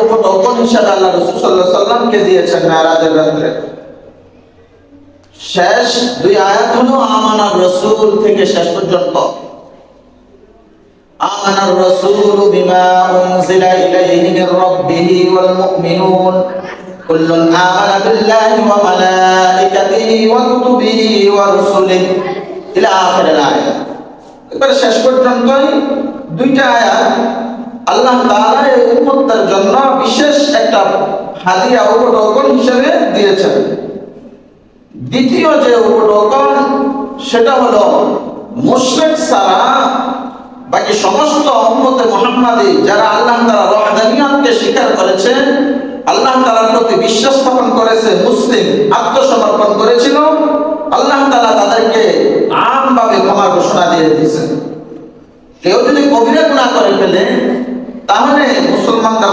উপটোকন হিসাবে আল্লাহ রাসূল সাল্লাল্লাহু আলাইহি ওয়াসাল্লামকে দিয়েছেন মেরাজের রাতে। শেষ দুই আয়াত হলো আমানার রাসূল থেকে শেষ পর্যন্ত। আমানার রাসূল বিমা উনজিলা ইলাইহি মির রাব্বিহি ওয়াল মুমিনুন কুল্লুন আমানা বিল্লাহি ওয়া মালাইকাতিহি ওয়া কুতুবিহি ওয়া রুসুলিহি ইলা আখিরিল আয়াত। এবার শেষ পর্যন্তই দুইটা আয়াত আল্লাহ তাআলা এই উম্মতের জন্য বিশেষ একটা হাদিয়া উপটোকন হিসেবে দিয়েছেন। দ্বিতীয় যে উপটোকন সেটা হলো মুশরিক ছাড়া বাকি সমস্ত উম্মতে মুহাম্মাদি যারা আল্লাহ তাআলার ওয়াহদানিয়তকে স্বীকার করেছে, আল্লাহ তাআলার প্রতি বিশ্বাস স্থাপন করেছে, মুসলিম আত্মসমর্পণ করেছিল, আল্লাহ তাআলা তাদেরকে আমভাবে ক্ষমা ঘোষণা দিয়ে দিয়েছেন। কেউ যদি কবিরা গুনাহ করে ফেলে তাহলে মুসলমানদের